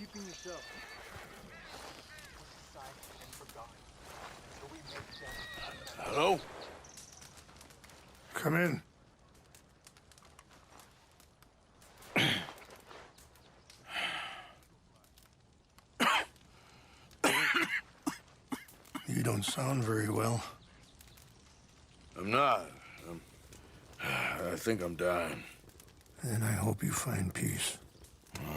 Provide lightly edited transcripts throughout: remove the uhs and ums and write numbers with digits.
keeping yourself. Put aside and forgotten. So we make them. Hello? Come in. You don't sound very well. I'm not. I think I'm dying. And I hope you find peace.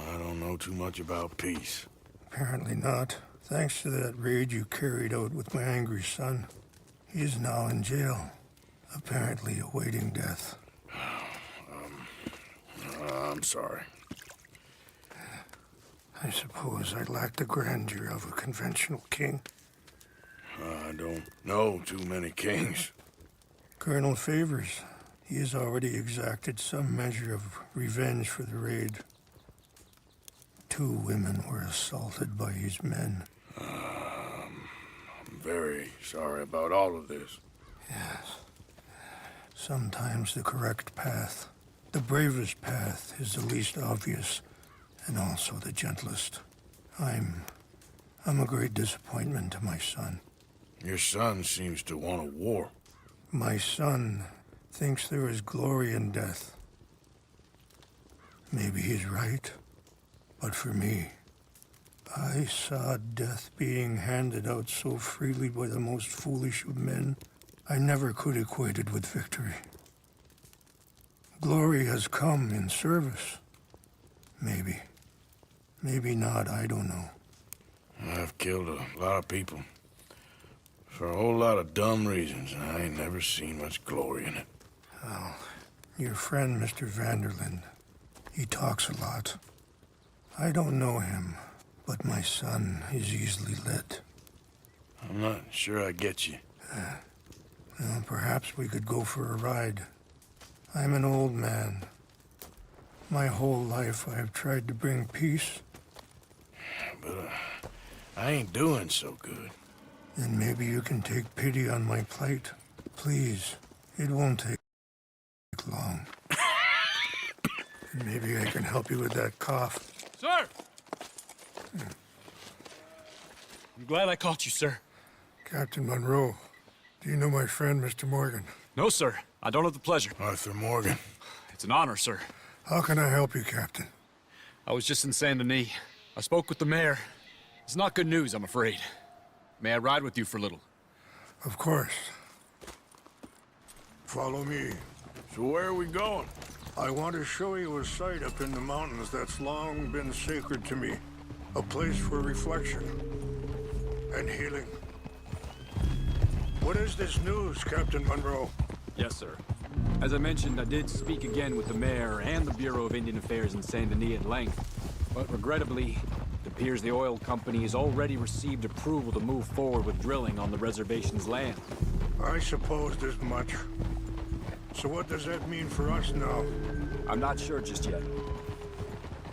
I don't know too much about peace. Apparently not. Thanks to that raid you carried out with my angry son. He is now in jail, apparently awaiting death. I'm sorry. I suppose I lack the grandeur of a conventional king. I don't know too many kings. Colonel Favors, he has already exacted some measure of revenge for the raid. 2 women were assaulted by his men. I'm very sorry about all of this. Yes. Sometimes the correct path, the bravest path, is the least obvious, and also the gentlest. I'm a great disappointment to my son. Your son seems to want a war. My son thinks there is glory in death. Maybe he's right, but for me, I saw death being handed out so freely by the most foolish of men, I never could equate it with victory. Glory has come in service. Maybe. Maybe not, I don't know. I've killed a lot of people. For a whole lot of dumb reasons, and I ain't never seen much glory in it. Well, your friend, Mr. Vanderlyn, he talks a lot. I don't know him, but my son is easily led. I'm not sure I get you. Well, perhaps we could go for a ride. I'm an old man. My whole life I have tried to bring peace. But I ain't doing so good. Then maybe you can take pity on my plight. Please, it won't take long. And maybe I can help you with that cough. Sir! I'm glad I caught you, sir. Captain Monroe, do you know my friend, Mr. Morgan? No, sir. I don't have the pleasure. Arthur Morgan. It's an honor, sir. How can I help you, Captain? I was just in Saint Denis. I spoke with the mayor. It's not good news, I'm afraid. May I ride with you for a little? Of course. Follow me. So where are we going? I want to show you a site up in the mountains that's long been sacred to me. A place for reflection and healing. What is this news, Captain Monroe? Yes, sir. As I mentioned, I did speak again with the mayor and the Bureau of Indian Affairs in Saint Denis at length. But regrettably, it appears the oil company has already received approval to move forward with drilling on the reservation's land. I supposed as much. So what does that mean for us now? I'm not sure just yet.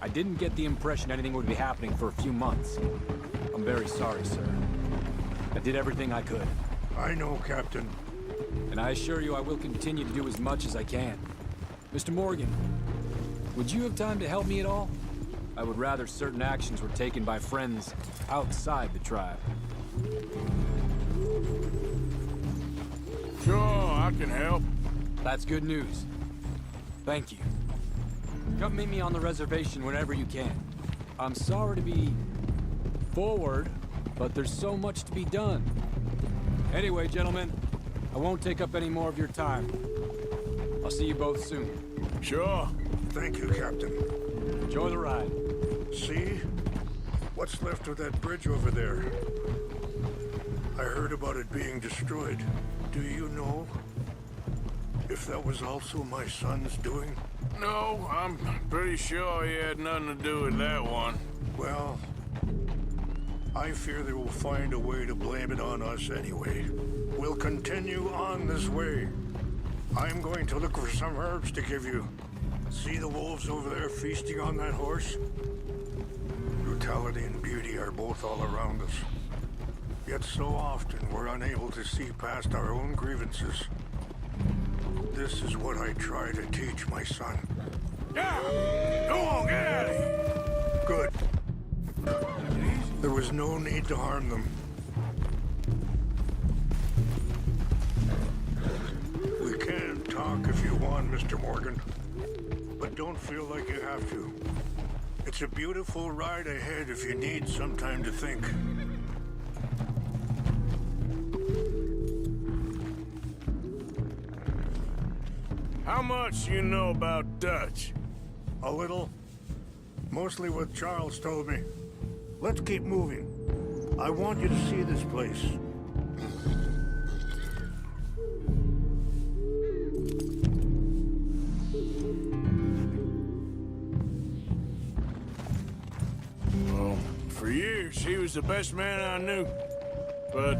I didn't get the impression anything would be happening for a few months. I'm very sorry, sir. I did everything I could. I know, Captain. And I assure you I will continue to do as much as I can. Mr. Morgan, would you have time to help me at all? I would rather certain actions were taken by friends outside the tribe. Sure, I can help. That's good news. Thank you. Come meet me on the reservation whenever you can. I'm sorry to be forward, but there's so much to be done. Anyway, gentlemen, I won't take up any more of your time. I'll see you both soon. Sure. Thank you, Captain. Enjoy the ride. See? What's left of that bridge over there? I heard about it being destroyed. Do you know if that was also my son's doing? No, I'm pretty sure he had nothing to do with that one. Well, I fear they will find a way to blame it on us anyway. We'll continue on this way. I'm going to look for some herbs to give you. See the wolves over there feasting on that horse? Brutality and beauty are both all around us. Yet so often we're unable to see past our own grievances. This is what I try to teach my son. Yeah! Go on, get out of here! Good. was no need to harm them. We can talk if you want, Mr. Morgan. But don't feel like you have to. It's a beautiful ride ahead if you need some time to think. How much you know about Dutch? A little. Mostly what Charles told me. Let's keep moving. I want you to see this place. Well, for years, he was the best man I knew. But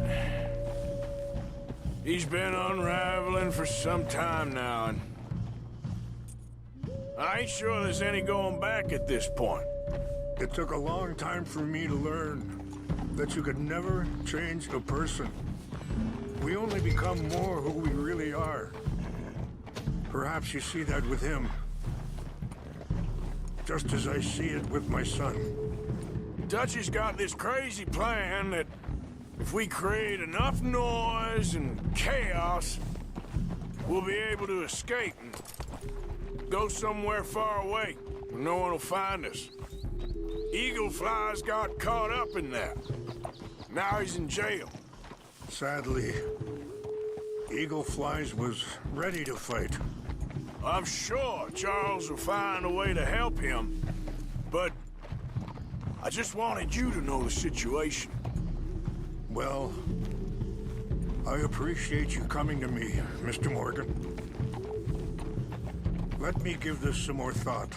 he's been unraveling for some time now, and I ain't sure there's any going back at this point. It took a long time for me to learn that you could never change a person. We only become more who we really are. Perhaps you see that with him. Just as I see it with my son. Dutch has got this crazy plan that if we create enough noise and chaos, we'll be able to escape and go somewhere far away where no one will find us. Eagle Fly's got caught up in that. Now he's in jail. Sadly, Eagle Flies was ready to fight. I'm sure Charles will find a way to help him, but I just wanted you to know the situation. Well, I appreciate you coming to me, Mr. Morgan. Let me give this some more thought.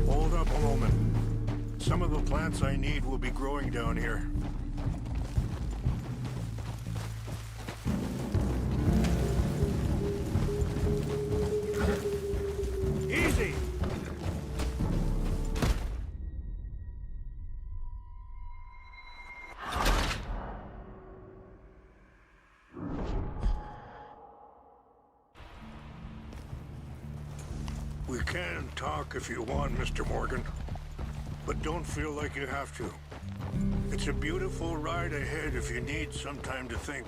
Hold up a moment. Some of the plants I need will be growing down here. Easy! We can talk if you want, Mr. Morgan. But don't feel like you have to. It's a beautiful ride ahead if you need some time to think.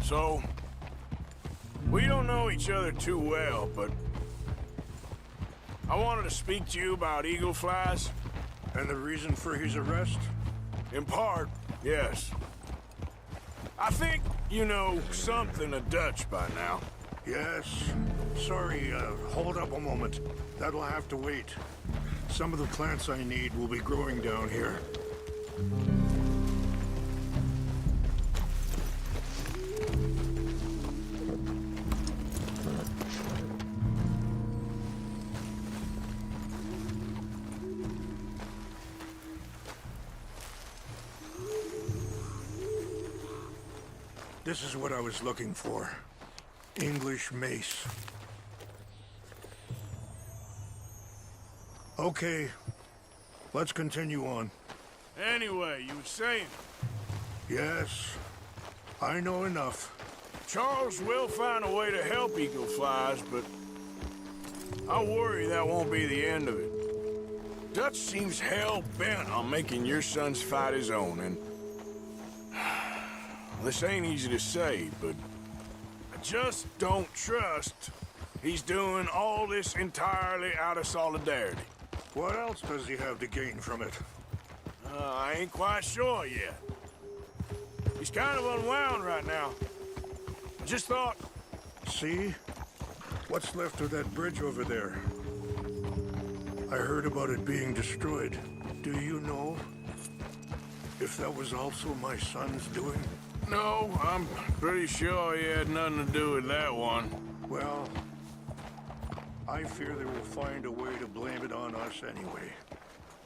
So, we don't know each other too well, but I wanted to speak to you about Eagle Flies. And the reason for his arrest? In part, yes. I think you know something of Dutch by now. Yes. Sorry, hold up a moment. That'll have to wait. Some of the plants I need will be growing down here. This is what I was looking for. English mace. Okay, let's continue on. Anyway, you were saying, Yes, I know enough. Charles will find a way to help Eagle Flies, but I worry that won't be the end of it. Dutch seems hell-bent on making your son's fight his own, and this ain't easy to say, but I just don't trust he's doing all this entirely out of solidarity. What else does he have to gain from it? I ain't quite sure yet. He's kind of unwound right now. I just thought... See? What's left of that bridge over there? I heard about it being destroyed. Do you know if that was also my son's doing? No, I'm pretty sure he had nothing to do with that one. Well, I fear they will find a way to blame it on us anyway.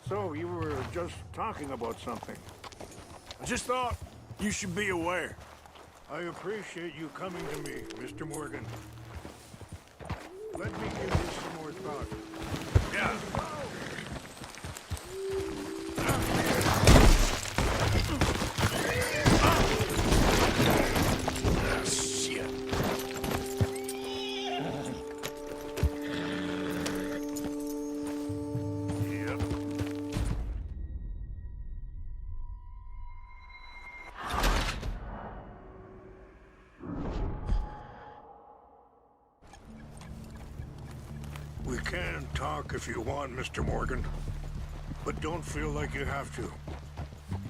So, you were just talking about something. I just thought you should be aware. I appreciate you coming to me, Mr. Morgan. Let me give you some more thought. Yeah. Ah, shit. Yep. We can talk if you want, Mr. Morgan. But don't feel like you have to.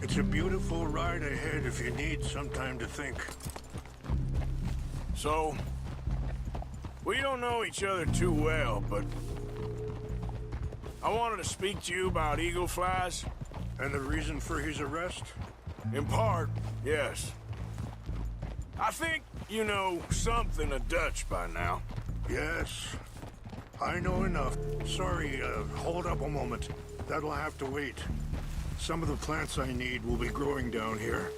It's a beautiful ride ahead if you need some time to think. So, we don't know each other too well, but I wanted to speak to you about eagle flies. And the reason for his arrest? In part, yes. I think you know something of Dutch by now. Yes. I know enough. Sorry, hold up a moment. That'll have to wait. Some of the plants I need will be growing down here.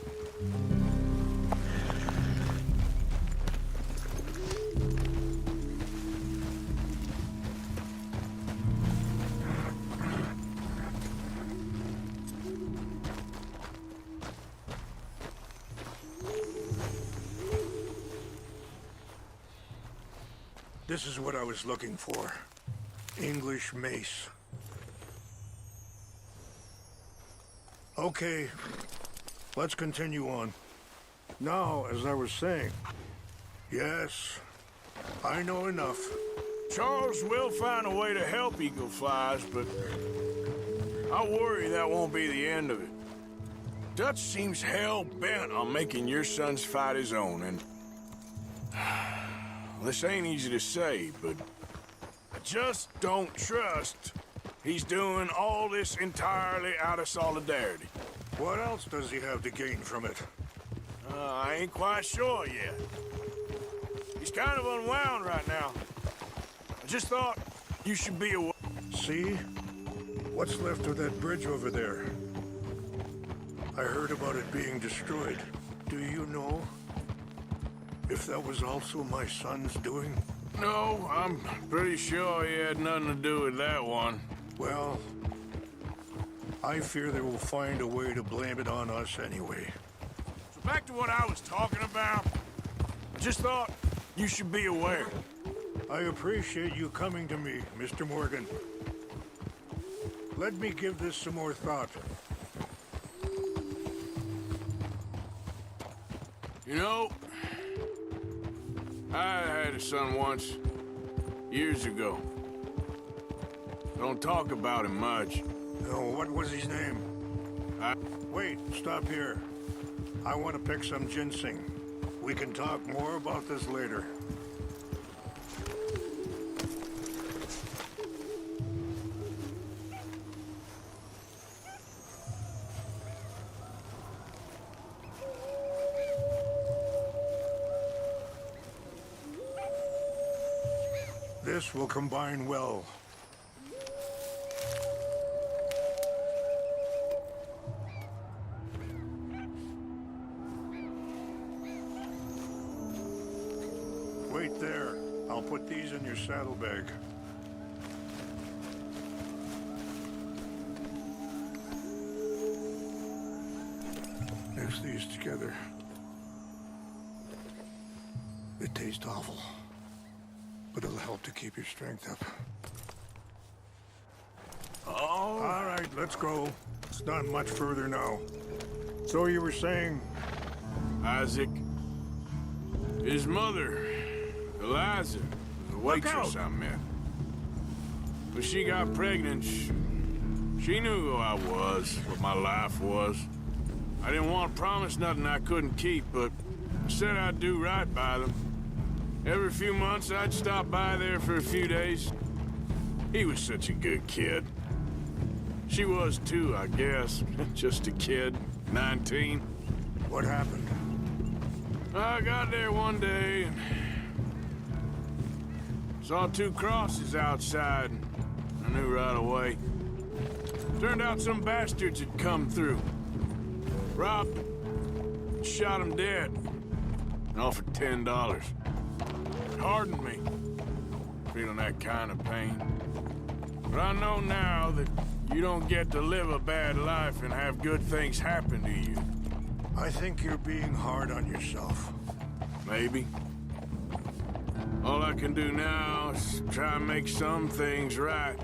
This is what I was looking for. English mace. Okay, let's continue on. Now, as I was saying, yes, I know enough. Charles will find a way to help eagle flies, but I worry that won't be the end of it. Dutch seems hell-bent on making your son's fight his own, and this ain't easy to say, but I just don't trust he's doing all this entirely out of solidarity. What else does he have to gain from it? I ain't quite sure yet. He's kind of unwound right now. I just thought you should be aware. See? What's left of that bridge over there? I heard about it being destroyed. Do you know if that was also my son's doing? No, I'm pretty sure he had nothing to do with that one. Well, I fear they will find a way to blame it on us anyway. So back to what I was talking about. I just thought you should be aware. I appreciate you coming to me, Mr. Morgan. Let me give this some more thought. You know, I had a son once, years ago. Don't talk about him much. Oh, what was his name? Wait, stop here. I want to pick some ginseng. We can talk more about this later. This will combine well. Wait there. I'll put these in your saddlebag. Mix these together. They taste awful, but it'll help to keep your strength up. Oh. All right, let's go. It's not much further now. So you were saying? Isaac. His mother, Eliza, was a waitress I met. When she got pregnant, she knew who I was, what my life was. I didn't want to promise nothing I couldn't keep, but I said I'd do right by them. Every few months, I'd stop by there for a few days. He was such a good kid. She was too, I guess. Just a kid, 19. What happened? I got there one day and saw two crosses outside. I knew right away. Turned out some bastards had come through. Robbed him, shot him dead, and offered $10. Hardened me, feeling that kind of pain. But I know now that you don't get to live a bad life and have good things happen to you. I think you're being hard on yourself. Maybe. All I can do now is try and make some things right.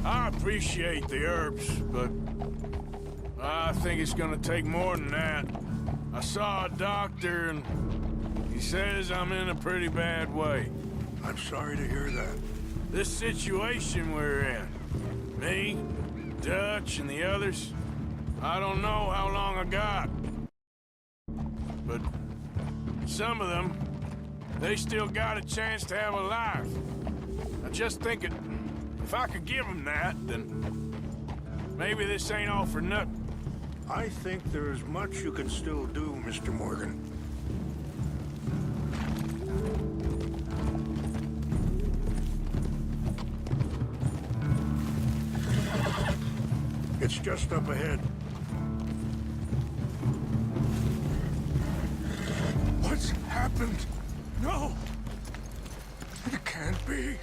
I appreciate the herbs, but I think it's gonna take more than that. I saw a doctor and he says I'm in a pretty bad way. I'm sorry to hear that. This situation we're in, me, Dutch, and the others, I don't know how long I got. But some of them, they still got a chance to have a life. I just think if I could give them that, then maybe this ain't all for nothing. I think there is much you can still do, Mr. Morgan. It's just up ahead. What's happened? No! It can't be.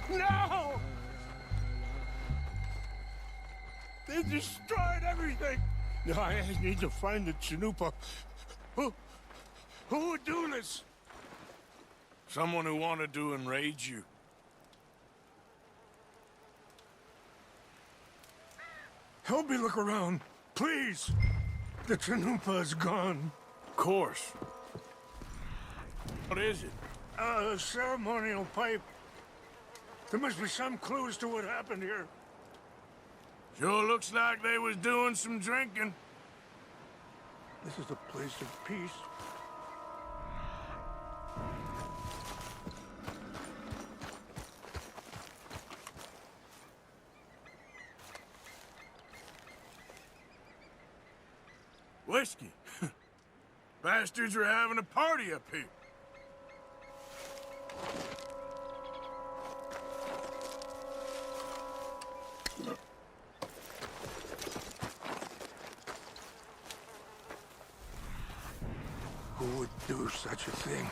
No! They destroyed everything! I need to find the Chanupa. Who would do this? Someone who wanted to enrage you. Help me look around, please. The Chanupa is gone. Of course. What is it? A ceremonial pipe. There must be some clues to what happened here. Sure looks like they was doing some drinking. This is a place of peace. Whiskey. Bastards are having a party up here. Who would do such a thing?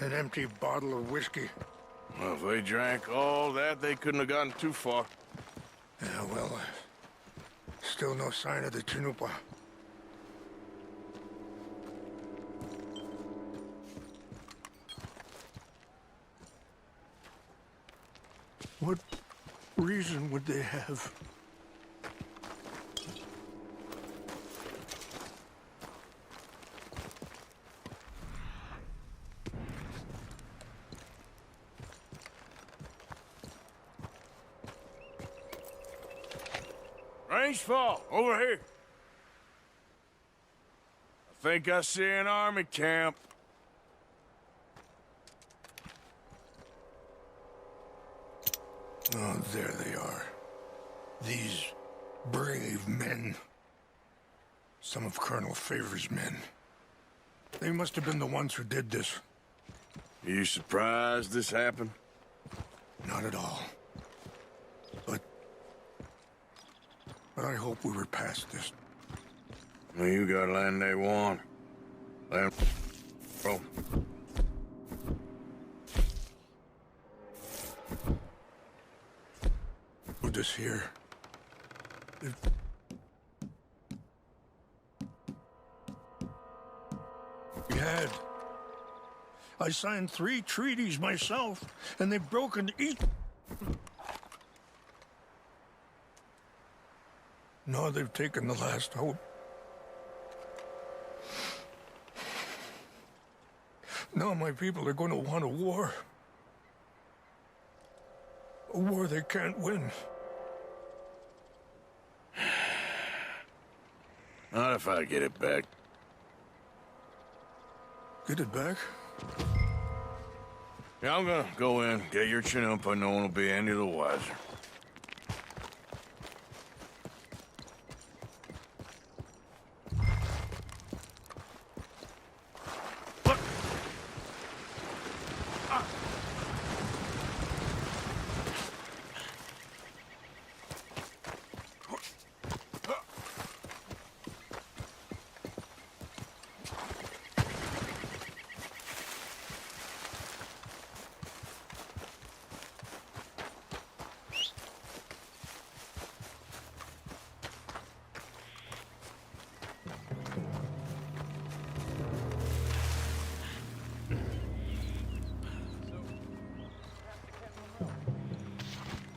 An empty bottle of whiskey. Well, if they drank all that, they couldn't have gotten too far. Yeah, well, still no sign of the Chanupa. What reason would they have? Range fall, over here. I think I see an army camp. Oh, there they are. These brave men. Some of Colonel Favor's men. They must have been the ones who did this. Are you surprised this happened? Not at all. But I hope we were past this. Well, you got land they want. Land... Oh. Put this here. We had. I signed 3 treaties myself, and they've broken each... No, they've taken the last hope. Now my people are going to want a war. A war they can't win. Not if I get it back. Get it back? Yeah, I'm gonna go in, get your Chinook, but no one will be any the wiser.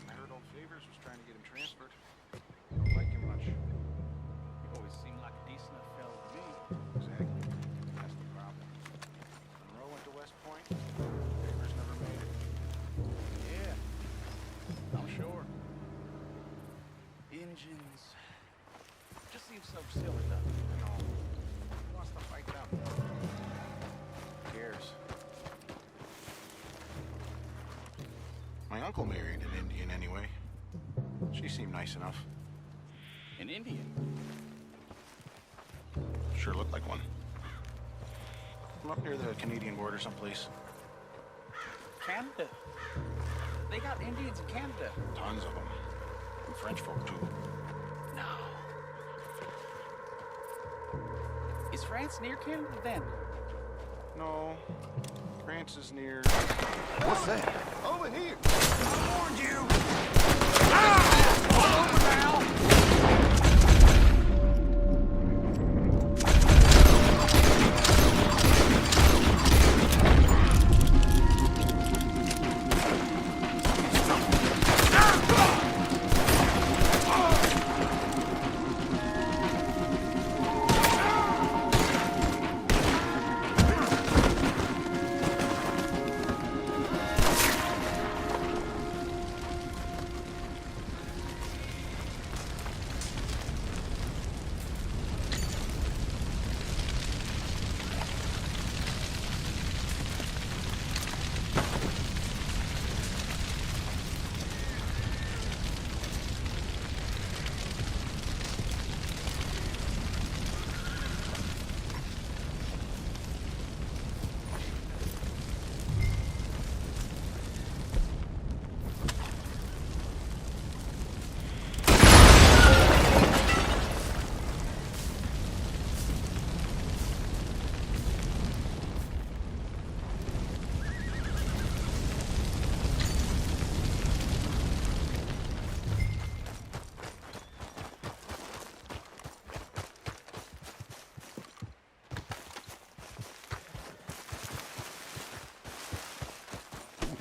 I heard old Favors was trying to get him transferred. Don't like him much. Always seemed like a decent enough fellow to me. Exactly. That's the problem. Monroe went to West Point. Favors never made it. Yeah, I'm sure. Engines. Just seems so silly, though. You know, he wants to fight them. Who cares? My uncle married an Indian anyway. She seemed nice enough. An Indian. Sure looked like one. From up near the Canadian border someplace. Canada. They got Indians in Canada. Tons of them. And French folk, too. No. Is France near Canada then? No. France is near... What's that? Over here! I warned you! Ah! Over now!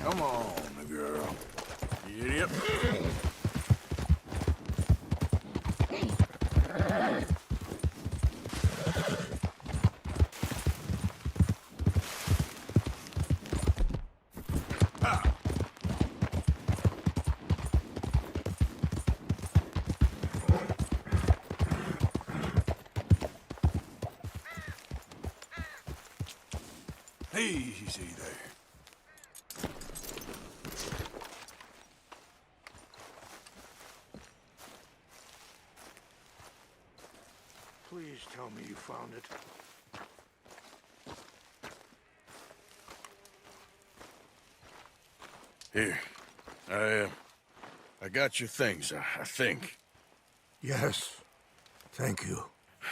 Come on, girl. Idiot. Easy there. Please tell me you found it. Here. I got your things, I think. Yes. Thank you.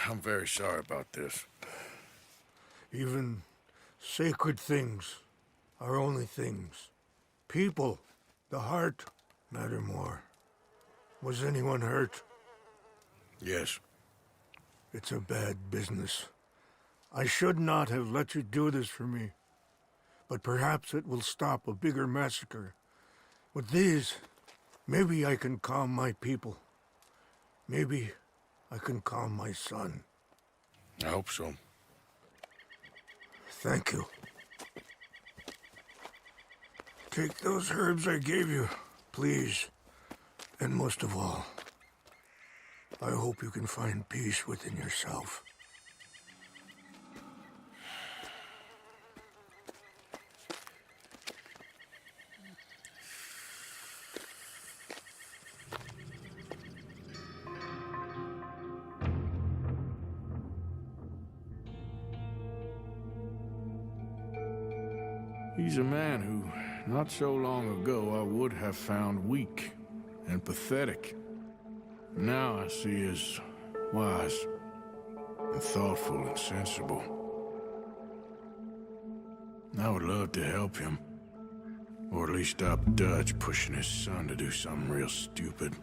I'm very sorry about this. Even sacred things are only things. People, the heart, matter more. Was anyone hurt? Yes. It's a bad business. I should not have let you do this for me. But perhaps it will stop a bigger massacre. With these, maybe I can calm my people. Maybe I can calm my son. I hope so. Thank you. Take those herbs I gave you, please. And most of all, I hope you can find peace within yourself. He's a man who, not so long ago, I would have found weak and pathetic. Now I see as wise and thoughtful and sensible. I would love to help him. Or at least stop Dutch pushing his son to do something real stupid.